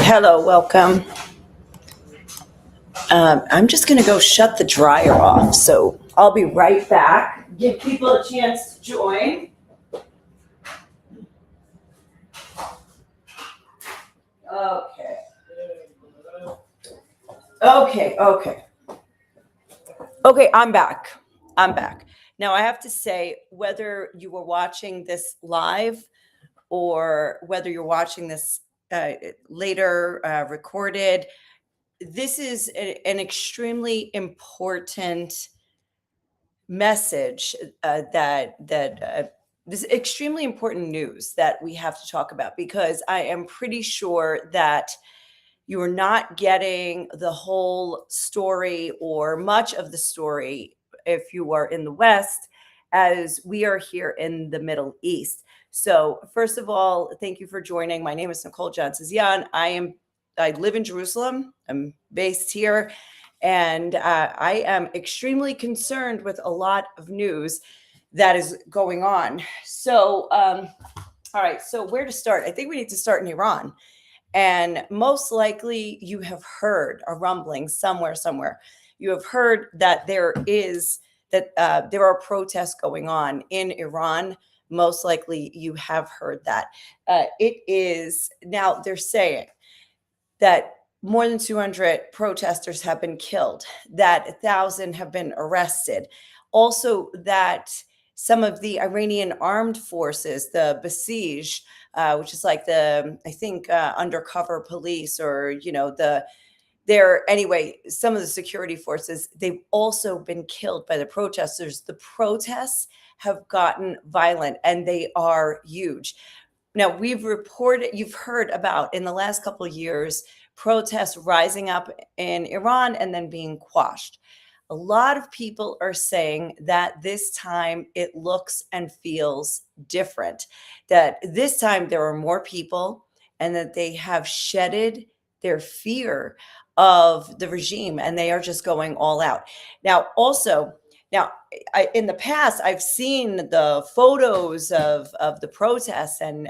Hello, welcome. I'm just going to go shut the dryer off, so I'll be right back. Give people a chance to join. Okay. Okay. Okay, I'm back. I'm back. Now, I have to say, whether you were watching this live or whether you're watching this later recorded, this is an extremely important message that this is extremely important news that we have to talk about, because I am pretty sure that you are not getting the whole story or much of the story if you are in the West, as we are here in the Middle East. So, first of all, thank you for joining. My name is Nicole Johnson-Zian. I live in Jerusalem. I'm based here, and I am extremely concerned with a lot of news that is going on. So, all right. So, where to start? I think we need to start in Iran. And most likely you have heard a rumbling somewhere. You have heard that there are protests going on in Iran. Most likely you have heard that. It is now, they're saying that more than 200 protesters have been killed, that 1,000 have been arrested. Also, that some of the Iranian armed forces, the Basij, which is like I think, undercover police, or, anyway, some of the security forces, they've also been killed by the protesters. The protests have gotten violent and they are huge. Now, you've heard about, in the last couple of years, protests rising up in Iran and then being quashed. A lot of people are saying that this time it looks and feels different, that this time there are more people, and that they have shedded their fear of the regime and they are just going all out. Now, in the past, I've seen the photos of the protests and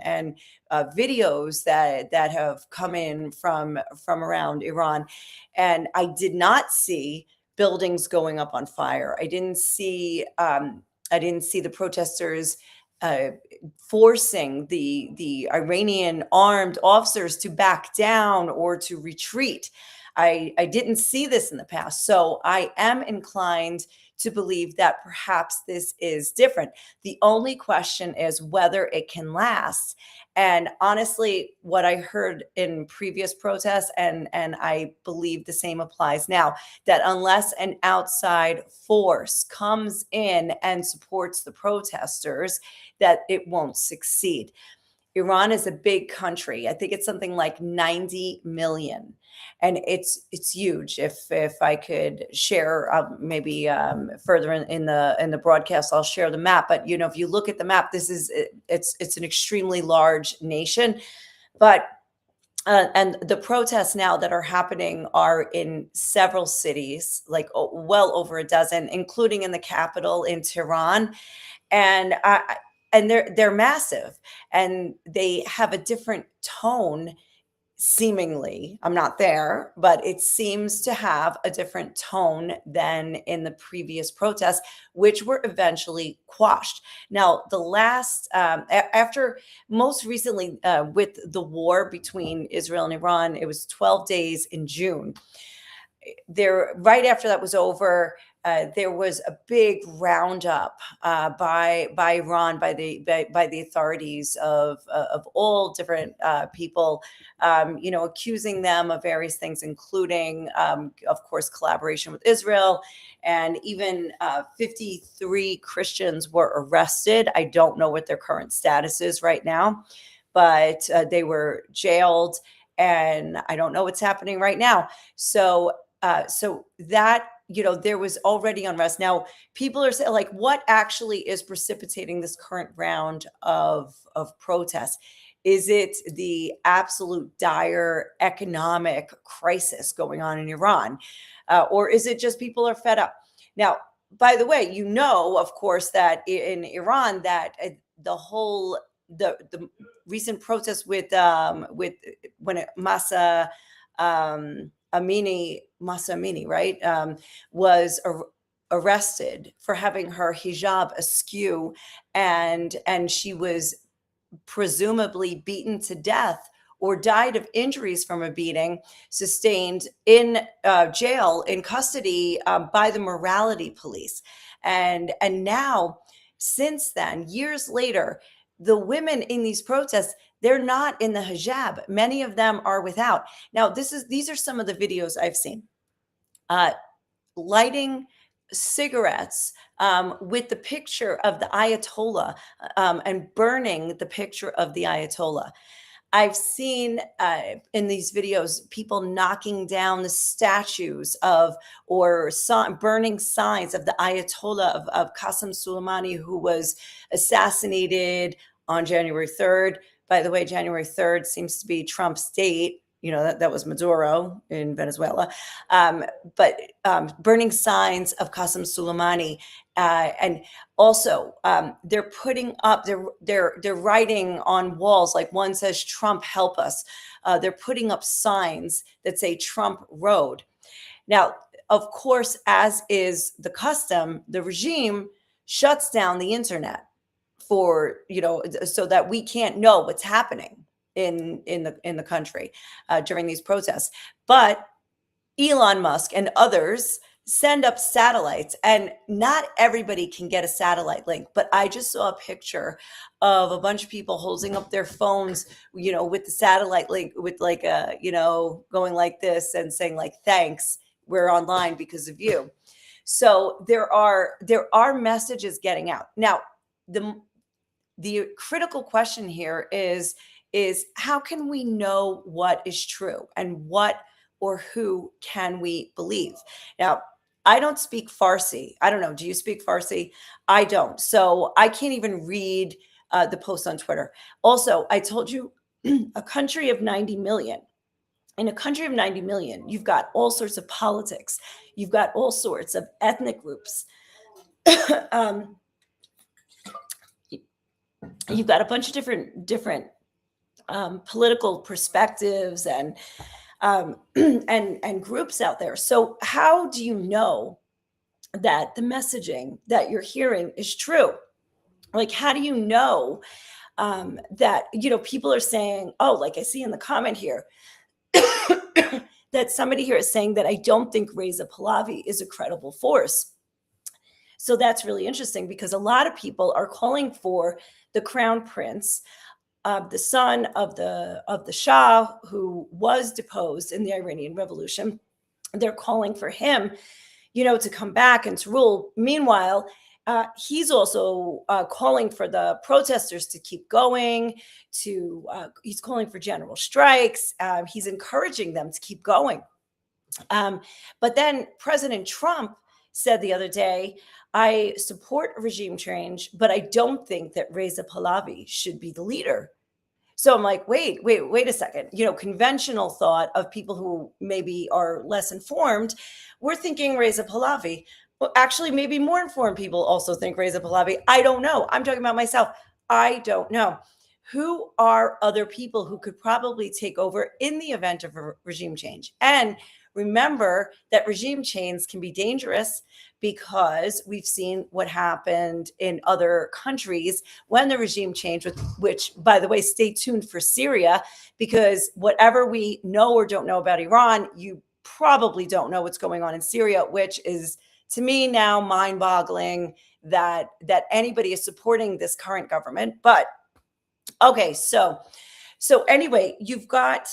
videos that have come in from around Iran, and I did not see buildings going up on fire. I didn't see the protesters uh, forcing the Iranian armed officers to back down or to retreat. I didn't see this in the past, so I am inclined to believe that perhaps this is different. The only question is whether it can last. And honestly, what I heard in previous protests, and I believe the same applies now, that unless an outside force comes in and supports the protesters, that it won't succeed. Iran is a big country. I think it's something like 90 million, and it's huge. If I could share, maybe further in the broadcast, I'll share the map. But if you look at the map, it's an extremely large nation. But and the protests now that are happening are in several cities, like well over a dozen, including in the capital in Tehran, and they're massive, and they have a different tone. Seemingly, I'm not there, but it seems to have a different tone than in the previous protests, which were eventually quashed. Now, the last, after most recently, with the war between Israel and Iran, it was 12 days in June. Right after that was over, there was a big roundup by Iran, by the authorities of all different people, accusing them of various things, including, of course, collaboration with Israel, and even 53 Christians were arrested. I don't know what their current status is right now, but they were jailed, and I don't know what's happening right now. So that, there was already unrest. Now, people are saying, like, what actually is precipitating this current round of protests? Is it the absolute dire economic crisis going on in Iran? Or is it just people are fed up? Now, by the way, of course, that in Iran, that the whole the recent protests with when Masa Masa Amini, right, was arrested for having her hijab askew, and she was presumably beaten to death or died of injuries from a beating sustained in jail in custody by the morality police. And now, since then, years later, the women in these protests, they're not in the hijab. Many of them are without. Now, these are some of the videos I've seen. Uh, Lighting cigarettes with the picture of the Ayatollah, and burning the picture of the Ayatollah. I've seen in these videos people knocking down the statues of or burning signs of the Ayatollah of Qasem Soleimani, who was assassinated on January 3rd. By the way, January 3rd seems to be Trump's date. You know, that was Maduro in Venezuela. But burning signs of Qasem Soleimani, and also they're putting up, they're writing on walls, like one says Trump help us. They're putting up signs that say Trump road. Now, of course, as is the custom, the regime shuts down the internet for, so that we can't know what's happening in the country during these protests. But Elon Musk and others send up satellites, and not everybody can get a satellite link. But I just saw a picture of a bunch of people holding up their phones, with the satellite link, with like a, going like this and saying like, thanks, we're online because of you. So there are messages getting out. Now, the critical question here is how can we know what is true, and what or who can we believe? Now, I don't speak Farsi. I don't know. Do you speak Farsi? I don't. So I can't even read the posts on Twitter. Also, I told you a country of 90 million. In a country of 90 million, you've got all sorts of politics. You've got all sorts of ethnic groups. You've got a bunch of different political perspectives and and groups out there. So how do you know that the messaging that you're hearing is true? Like, how do you know that people are saying, oh, like I see in the comment here that somebody here is saying that I don't think Reza Pahlavi is a credible force. So that's really interesting, because a lot of people are calling for the crown prince, the son of the Shah, who was deposed in the Iranian Revolution. They're calling for him, to come back and to rule. Meanwhile, he's also calling for the protesters to keep going. He's calling for general strikes. He's encouraging them to keep going. But then President Trump said the other day, I support regime change, but I don't think that Reza Pahlavi should be the leader. So I'm like, wait a second. Conventional thought of people who maybe are less informed, we're thinking Reza Pahlavi. Well, actually, maybe more informed people also think Reza Pahlavi. I don't know. I'm talking about myself. I don't know. Who are other people who could probably take over in the event of a regime change? And remember that regime change can be dangerous, because we've seen what happened in other countries when the regime changed, which, by the way, stay tuned for Syria, because whatever we know or don't know about Iran, you probably don't know what's going on in Syria, which is, to me now, mind-boggling that anybody is supporting this current government. But okay, so anyway, you've got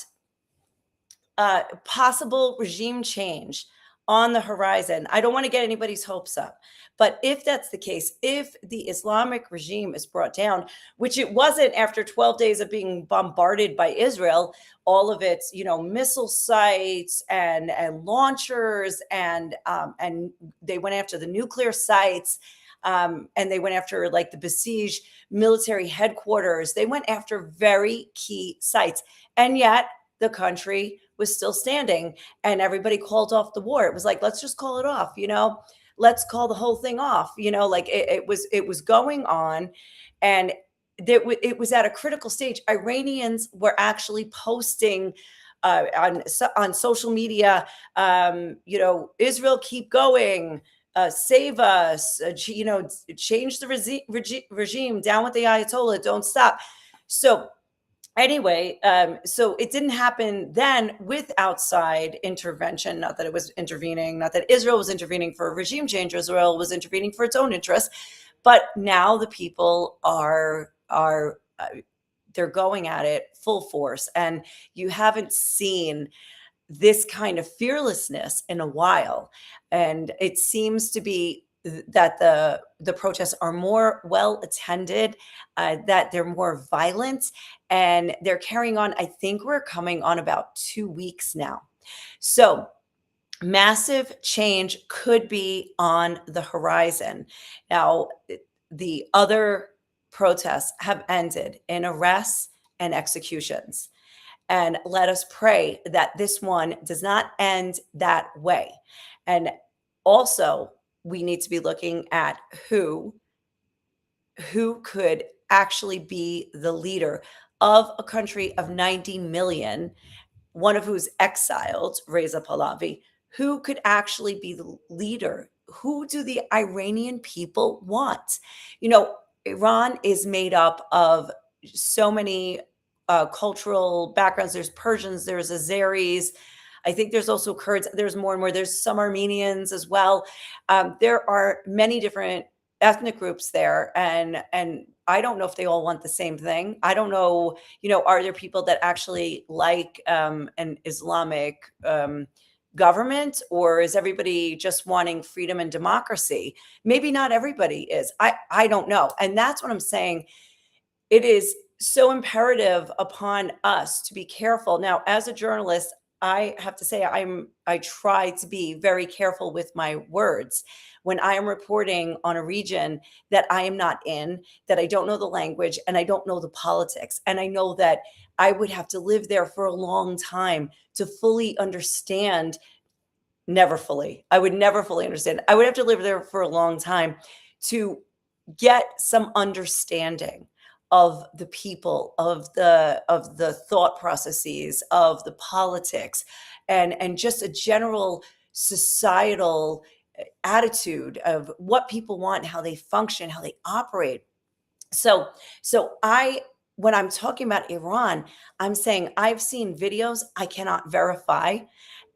possible regime change on the horizon. I don't want to get anybody's hopes up, but if that's the case, if the Islamic regime is brought down, which it wasn't after 12 days of being bombarded by Israel, all of its missile sites and launchers, and they went after the nuclear sites, and they went after like the besieged military headquarters. They went after very key sites, and yet the country was still standing, and everybody called off the war. It was like, let's just call it off, let's call the whole thing off, like it was going on. And it was at a critical stage. Iranians were actually posting on social media, Israel, keep going, save us, change the regime, down with the Ayatollah, don't stop. So anyway, so it didn't happen then with outside intervention. Not that it was intervening, not that Israel was intervening for a regime change. Israel was intervening for its own interests. But now the people are they're going at it full force, and you haven't seen this kind of fearlessness in a while. And it seems to be that the protests are more well attended, that they're more violent, and they're carrying on. I think we're coming on about 2 weeks now. So massive change could be on the horizon. Now, the other protests have ended in arrests and executions. And let us pray that this one does not end that way. And also, we need to be looking at who could actually be the leader of a country of 90 million, one of who's exiled, Reza Pahlavi. Who could actually be the leader? Who do the Iranian people want? Iran is made up of so many cultural backgrounds. There's Persians, there's Azeris. I think there's also Kurds. There's more and more. There's some Armenians as well. There are many different ethnic groups there, and I don't know if they all want the same thing. I don't know. Are there people that actually like an Islamic government, or is everybody just wanting freedom and democracy? Maybe not everybody is. I don't know, and that's what I'm saying. It is so imperative upon us to be careful. Now, as a journalist, I have to say I try to be very careful with my words when I am reporting on a region that I am not in, that I don't know the language and I don't know the politics. And I know that I would have to live there for a long time to fully understand. Never fully. I would never fully understand. I would have to live there for a long time to get some understanding of the people, of the thought processes, of the politics, and just a general societal attitude of what people want, how they function, how they operate. So when I'm talking about Iran, I'm saying I've seen videos I cannot verify,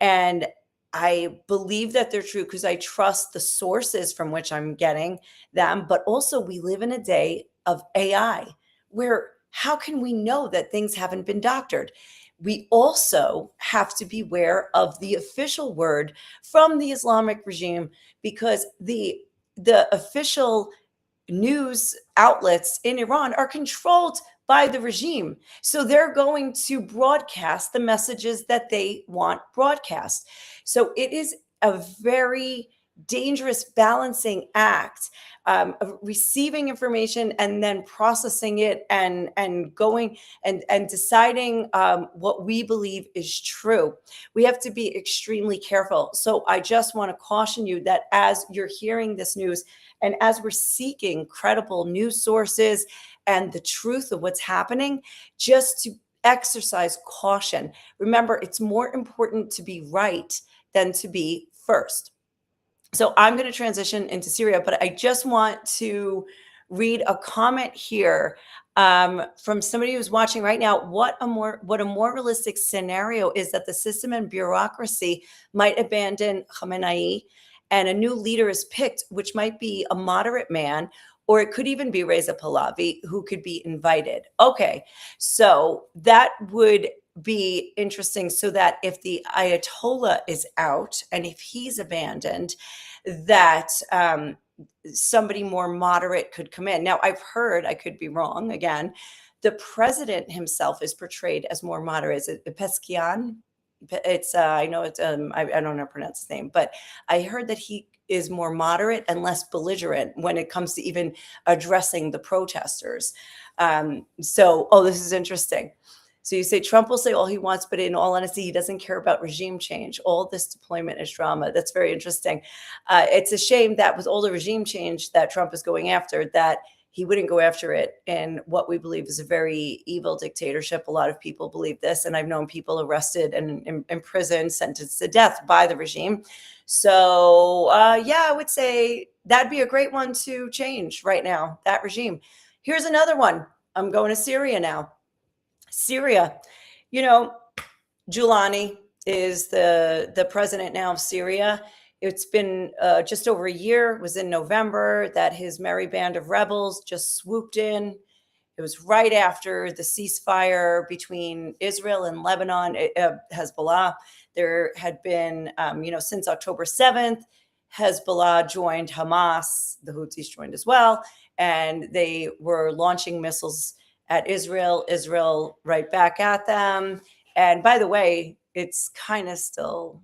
and I believe that they're true because I trust the sources from which I'm getting them. But also, we live in a day of AI where how can we know that things haven't been doctored? We also have to beware of the official word from the Islamic regime, because the official news outlets in Iran are controlled by the regime. So they're going to broadcast the messages that they want broadcast. So it is a very dangerous balancing act, of receiving information and then processing it and going and deciding what we believe is true. We have to be extremely careful. So I just want to caution you that as you're hearing this news, and as we're seeking credible news sources and the truth of what's happening, just to exercise caution. Remember, it's more important to be right than to be first. So I'm going to transition into Syria, but I just want to read a comment here from somebody who's watching right now. What a more realistic scenario is that the system and bureaucracy might abandon Khamenei and a new leader is picked, which might be a moderate man, or it could even be Reza Pahlavi, who could be invited. Okay, so that would be interesting, so that if the Ayatollah is out and if he's abandoned, that somebody more moderate could come in. Now, I've heard, I could be wrong again, the president himself is portrayed as more moderate. Is it Peskian? It's I know it's I don't know how to pronounce his name, but I heard that he is more moderate and less belligerent when it comes to even addressing the protesters. This is interesting. So you say Trump will say all he wants, but in all honesty, he doesn't care about regime change. All this deployment is drama. That's very interesting. It's a shame that with all the regime change that Trump is going after, that he wouldn't go after it in what we believe is a very evil dictatorship. A lot of people believe this, and I've known people arrested and imprisoned, sentenced to death by the regime. So, yeah, I would say that'd be a great one to change right now, that regime. Here's another one. I'm going to Syria now. Syria, you know, Giuliani is the president now of Syria. It's been just over a year. It was in November that his merry band of rebels just swooped in. It was right after the ceasefire between Israel and Lebanon, Hezbollah. There had been, since October 7th, Hezbollah joined Hamas. The Houthis joined as well. And they were launching missiles at Israel, Israel right back at them. And by the way, it's kind of still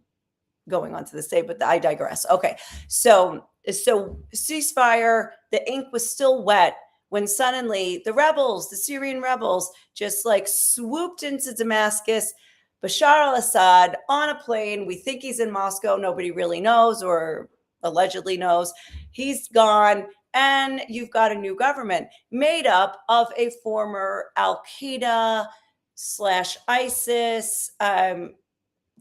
going on to this day, but I digress. Okay. So ceasefire, the ink was still wet when suddenly the rebels, the Syrian rebels, just like swooped into Damascus. Bashar al-Assad on a plane. We think he's in Moscow. Nobody really knows, or allegedly knows. He's gone. And you've got a new government made up of a former Al-Qaeda / ISIS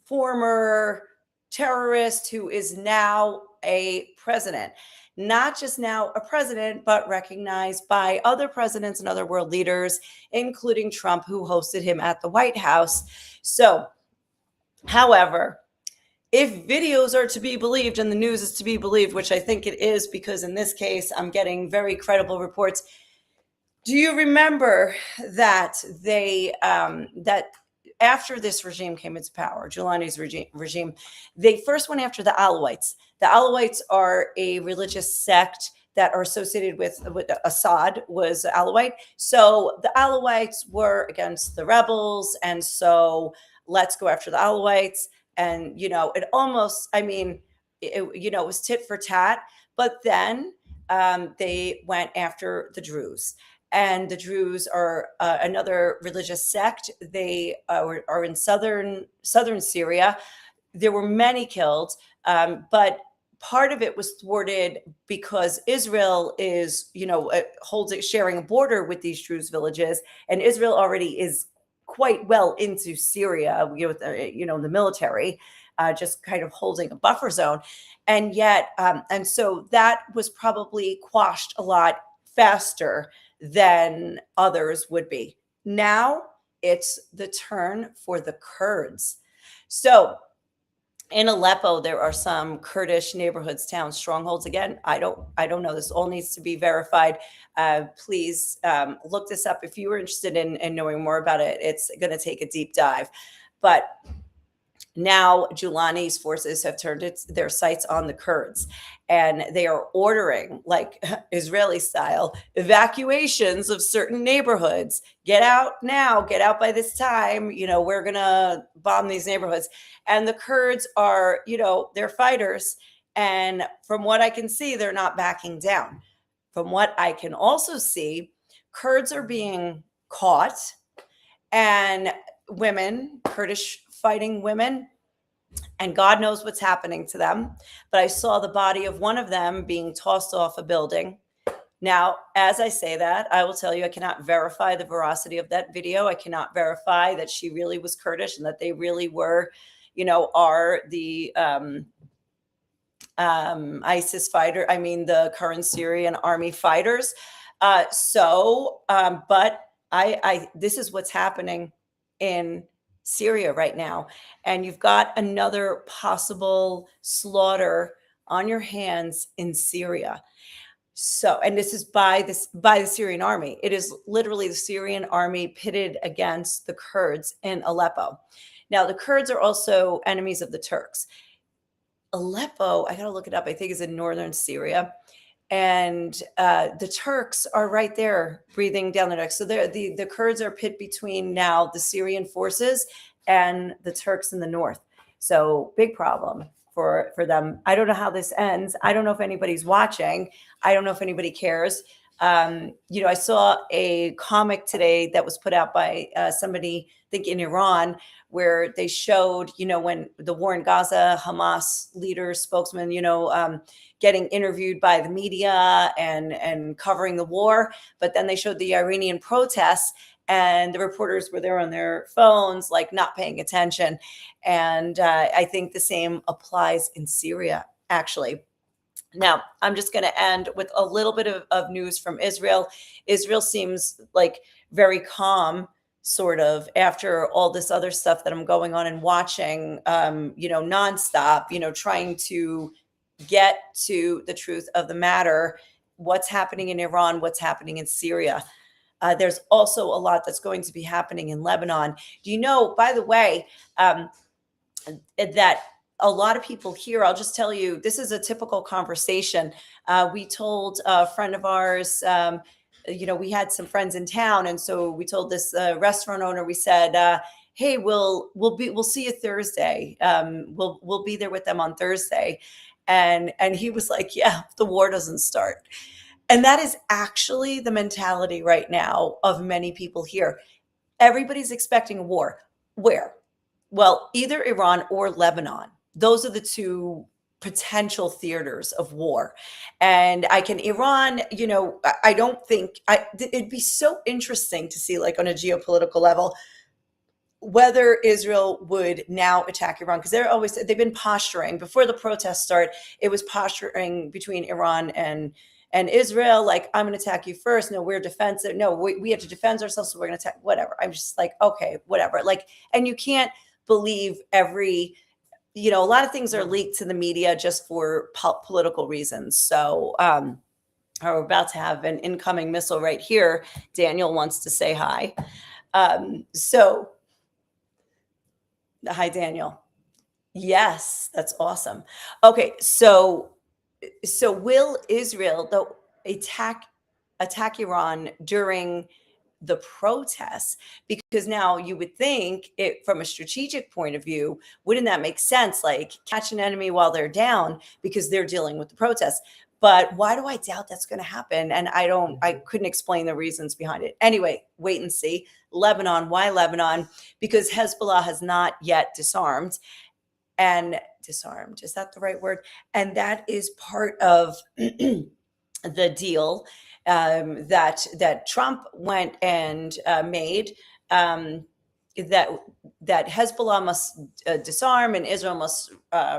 former terrorist who is now a president. Not just now a president, but recognized by other presidents and other world leaders, including Trump, who hosted him at the White House. So, however, if videos are to be believed and the news is to be believed, which I think it is, because in this case, I'm getting very credible reports. Do you remember that that after this regime came into power, Giuliani's regime, they first went after the Alawites. The Alawites are a religious sect that are associated with Assad, was Alawite. So the Alawites were against the rebels. And so let's go after the Alawites. And, it almost, it was tit for tat. But then they went after the Druze. And the Druze are another religious sect. They are in southern Syria. There were many killed, but part of it was thwarted because Israel is, sharing a border with these Druze villages, and Israel already is quite well into Syria with the military, just kind of holding a buffer zone, and yet, and so that was probably quashed a lot faster than others would be. Now it's the turn for the Kurds. So in Aleppo, there are some Kurdish neighborhoods, towns, strongholds. Again, I don't know. This all needs to be verified. Please look this up if you are interested in knowing more about it. It's going to take a deep dive. But now Giuliani's forces have turned their sights on the Kurds, and they are ordering, like Israeli style, evacuations of certain neighborhoods. Get out now, get out by this time. We're going to bomb these neighborhoods. And the Kurds are, they're fighters. And from what I can see, they're not backing down. From what I can also see, Kurds are being caught, and women, Kurdish fighting women, and God knows what's happening to them. But I saw the body of one of them being tossed off a building. Now, as I say that, I will tell you, I cannot verify the veracity of that video. I cannot verify that she really was Kurdish and that they really were, are the ISIS fighter. The current Syrian army fighters. But this is what's happening in Syria right now. And you've got another possible slaughter on your hands in Syria. So, and this is by the Syrian army. It is literally the Syrian army pitted against the Kurds in Aleppo. Now, the Kurds are also enemies of the Turks. Aleppo, I got to look it up, I think is in northern Syria. And the Turks are right there breathing down their necks. So the Kurds are pit between now the Syrian forces and the Turks in the north. So big problem for them. I don't know how this ends. I don't know if anybody's watching. I don't know if anybody cares. I saw a comic today that was put out by somebody, I think in Iran, where they showed, when the war in Gaza, Hamas leaders, spokesman, getting interviewed by the media and covering the war. But then they showed the Iranian protests, and the reporters were there on their phones, like not paying attention. And I think the same applies in Syria, actually. Now, I'm just going to end with a little bit of news from Israel. Israel seems like very calm, sort of, after all this other stuff that I'm going on and watching, nonstop, trying to get to the truth of the matter, what's happening in Iran, what's happening in Syria. There's also a lot that's going to be happening in Lebanon. Do you know, by the way, that a lot of people here, I'll just tell you, this is a typical conversation. We told a friend of ours, we had some friends in town, and so we told this restaurant owner, we said, "Hey, we'll see you Thursday. We'll be there with them on Thursday," and he was like, "Yeah, if the war doesn't start." And that is actually the mentality right now of many people here. Everybody's expecting a war. Where? Well, either Iran or Lebanon. Those are the two potential theaters of war. And Iran, I don't think, it'd be so interesting to see, like, on a geopolitical level, whether Israel would now attack Iran, because they've been posturing before the protests start. It was posturing between Iran and Israel, like, I'm going to attack you first. No, we're defensive. No, we have to defend ourselves, so we're going to attack. Whatever. I'm just like, okay, whatever. Like, and you can't believe a lot of things are leaked to the media just for political reasons. So, we're about to have an incoming missile right here. Daniel wants to say hi. So, hi, Daniel. Yes, that's awesome. Okay, so will Israel, though, attack Iran during the protests? Because now you would think, it from a strategic point of view, wouldn't that make sense? Like, catch an enemy while they're down because they're dealing with the protests. But why do I doubt that's going to happen? And I couldn't explain the reasons behind it. Anyway, wait and see. Lebanon, why Lebanon? Because Hezbollah has not yet disarmed. And disarmed, is that the right word? And that is part of the deal that Trump went and made, that Hezbollah must disarm and Israel must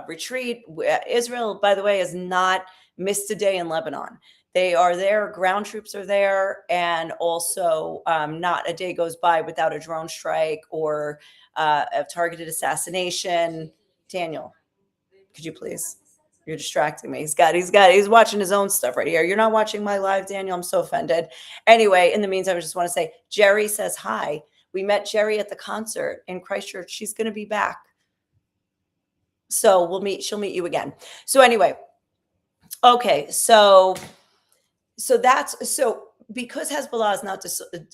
retreat. Israel, by the way, has not missed a day in Lebanon. They are there, ground troops are there, and also not a day goes by without a drone strike or a targeted assassination. Daniel, could you please? You're distracting me. He's watching his own stuff right here. You're not watching my live, Daniel. I'm so offended. Anyway, in the meantime, I just want to say, Jerry says hi. We met Jerry at the concert in Christchurch. She's going to be back. So she'll meet you again. So anyway, okay. So because Hezbollah is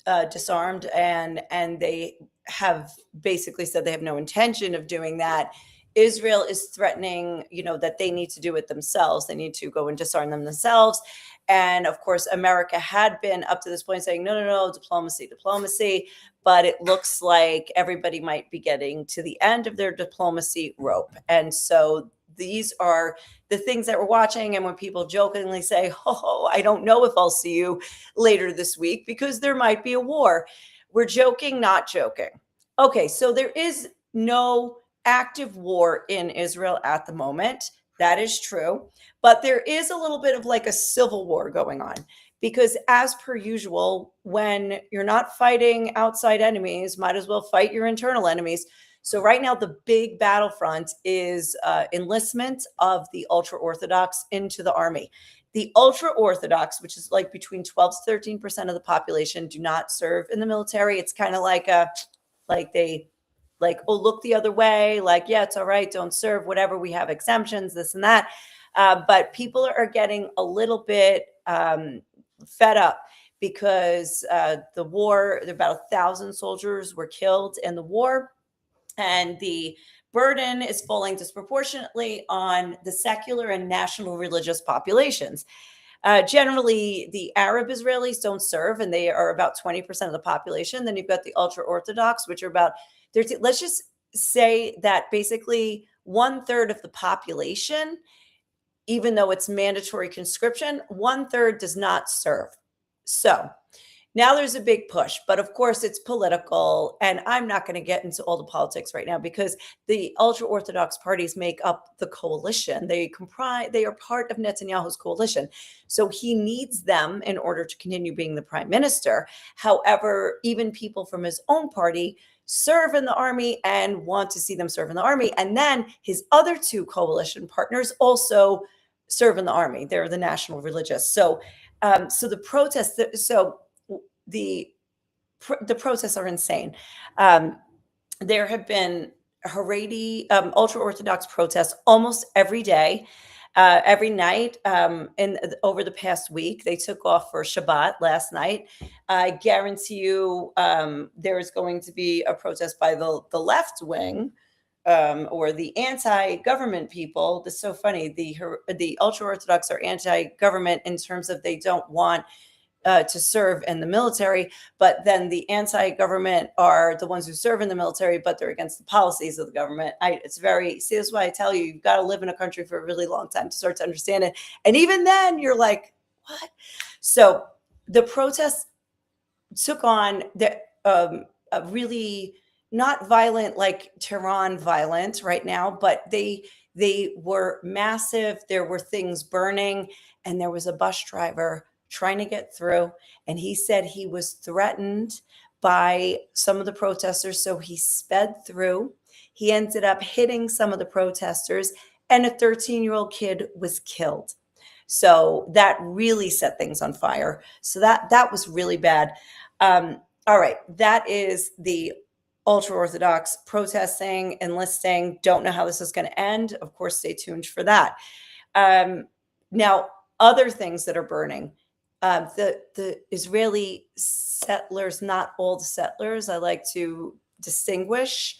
not disarmed, and they have basically said they have no intention of doing that, Israel is threatening, that they need to do it themselves. They need to go and disarm them themselves. And of course, America had been up to this point saying, no, diplomacy. But it looks like everybody might be getting to the end of their diplomacy rope. And so these are the things that we're watching. And when people jokingly say, "Oh, I don't know if I'll see you later this week because there might be a war," we're joking, not joking. Okay, so there is no active war in Israel at the moment. That is true. But there is a little bit of like a civil war going on, because as per usual, when you're not fighting outside enemies, might as well fight your internal enemies. So right now, the big battlefront is enlistment of the ultra-Orthodox into the army. The ultra-Orthodox, which is like between 12 to 13% of the population, do not serve in the military. It's kind of like they look the other way, like, yeah, it's all right, don't serve, whatever, we have exemptions, this and that. But people are getting a little bit fed up because the war, about 1,000 soldiers were killed in the war, and the burden is falling disproportionately on the secular and national religious populations. Generally, the Arab Israelis don't serve, and they are about 20% of the population. Then you've got the ultra Orthodox, which are about 13. Let's just say that basically one third of the population, even though it's mandatory conscription, one third does not serve. So now there's a big push, but of course it's political. And I'm not going to get into all the politics right now because the ultra Orthodox parties make up the coalition. They are part of Netanyahu's coalition. So he needs them in order to continue being the prime minister. However, even people from his own party serve in the army and want to see them serve in the army. And then his other two coalition partners also serve in the army. They're the National Religious. So the protests, the protests are insane. There have been Haredi ultra Orthodox protests almost every day, every night. Over the past week, they took off for Shabbat last night. I guarantee you, there is going to be a protest by the left wing. Or the anti-government people. That's so funny. The ultra Orthodox are anti-government in terms of they don't want to serve in the military, but then the anti-government are the ones who serve in the military, but they're against the policies of the government. See, that's why I tell you, you've got to live in a country for a really long time to start to understand it. And even then, you're like, what? So the protests took on a really not violent like Tehran violent right now, but they were massive. There were things burning, and there was a bus driver trying to get through, and he said he was threatened by some of the protesters, so he sped through. He ended up hitting some of the protesters, and a 13-year-old kid was killed. So that really set things on fire. So that was really bad. All right, that is the ultra Orthodox protesting, enlisting. Don't know how this is going to end. Of course, stay tuned for that. Now, other things that are burning. The Israeli settlers, not all the settlers, I like to distinguish.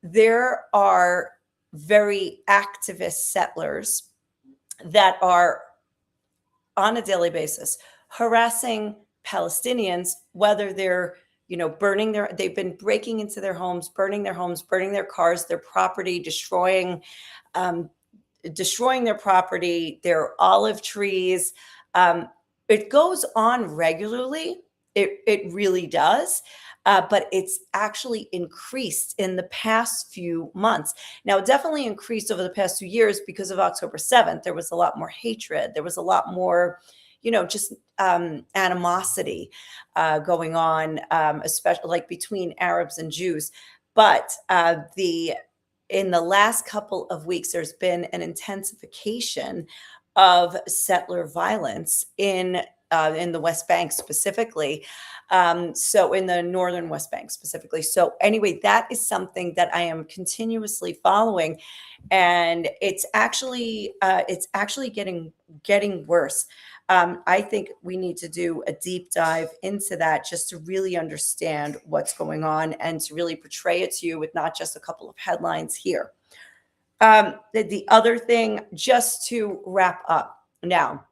There are very activist settlers that are on a daily basis harassing Palestinians, whether they're they've been breaking into their homes, burning their cars, their property, destroying their property, their olive trees. It goes on regularly. It really does. But it's actually increased in the past few months. Now, it definitely increased over the past 2 years because of October 7th. There was a lot more hatred. There was a lot more, just animosity going on, especially like between Arabs and Jews. But in the last couple of weeks, there's been an intensification of settler violence in the West Bank specifically. So in the northern West Bank specifically. So anyway, that is something that I am continuously following, and it's actually getting worse. I think we need to do a deep dive into that just to really understand what's going on and to really portray it to you with not just a couple of headlines here. The other thing, just to wrap up now,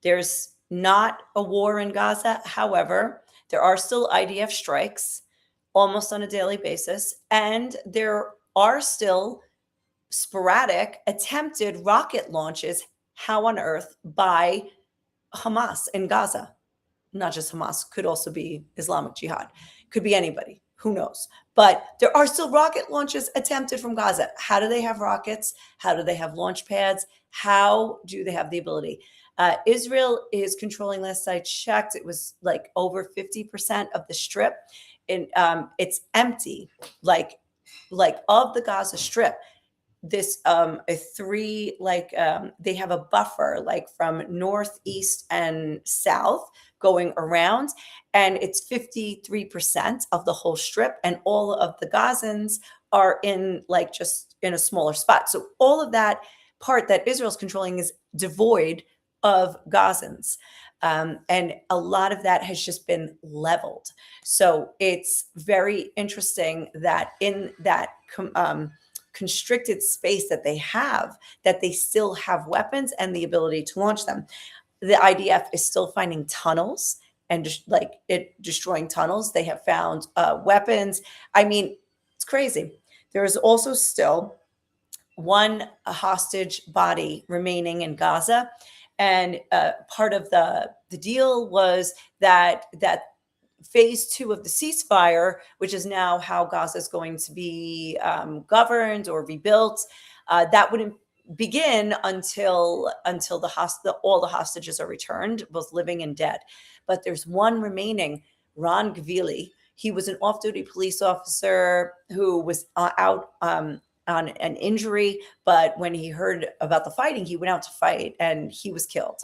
there's not a war in Gaza. However, there are still IDF strikes almost on a daily basis, and there are still sporadic attempted rocket launches, how on earth, by Hamas in Gaza. Not just Hamas, could also be Islamic Jihad, could be anybody, who knows? But there are still rocket launches attempted from Gaza. How do they have rockets? How do they have launch pads? How do they have the ability? Israel is controlling, last I checked, it was like over 50% of the strip. And it's empty, like of the Gaza Strip. They have a buffer like from northeast and south going around, and it's 53% of the whole strip, and all of the Gazans are in like just in a smaller spot. So all of that part that Israel's controlling is devoid of Gazans. And a lot of that has just been leveled. So it's very interesting that in that constricted space that they still have weapons and the ability to launch them. The IDF is still finding tunnels and just like it destroying tunnels. They have found weapons. I mean, it's crazy. There is also still one hostage body remaining in Gaza, and part of the deal was that phase two of the ceasefire, which is now how Gaza is going to be governed or rebuilt, that wouldn't begin until all the hostages are returned, both living and dead. But there's one remaining, Ron Gvili. He was an off-duty police officer who was out on an injury, but when he heard about the fighting, he went out to fight and he was killed.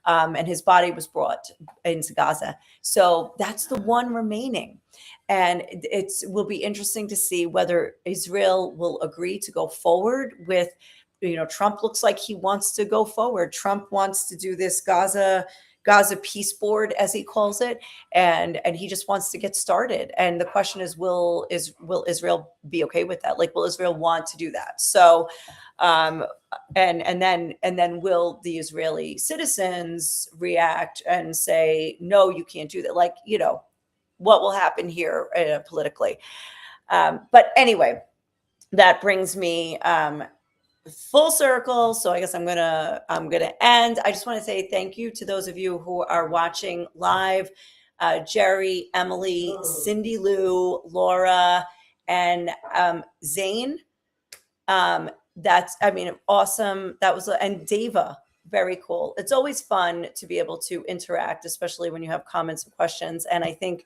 And his body was brought into Gaza. So that's the one remaining. And it will be interesting to see whether Israel will agree to go forward with, Trump looks like he wants to go forward. Trump wants to do this Gaza peace board, as he calls it, and he just wants to get started. And the question is, will Israel be okay with that? Like, will Israel want to do that? So, and then will the Israeli citizens react and say, no, you can't do that? Like, what will happen here politically? But anyway, that brings me full circle. So I guess I'm gonna end. I just want to say thank you to those of you who are watching live. Jerry, Emily, Cindy Lou, Laura, and Zane. That's, awesome. That was, and Dava, very cool. It's always fun to be able to interact, especially when you have comments and questions. And I think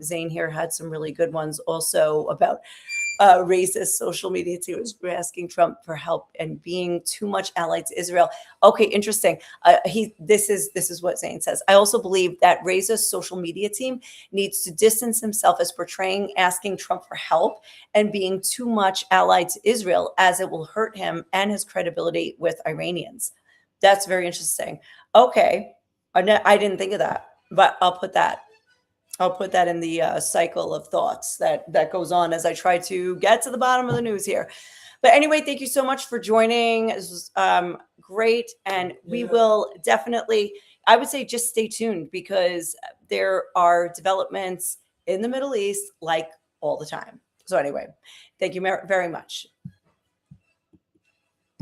Zane here had some really good ones also about racist social media too. We're asking Trump for help and being too much allied to Israel. Okay, interesting. This is what Zane says. I also believe that racist social media team needs to distance himself as portraying asking Trump for help and being too much allied to Israel, as it will hurt him and his credibility with Iranians. That's very interesting. Okay, I didn't think of that, but I'll put that in the cycle of thoughts that goes on as I try to get to the bottom of the news here. But anyway, thank you so much for joining. This was great. And we will definitely, I would say, just stay tuned, because there are developments in the Middle East like all the time. So anyway, thank you very much.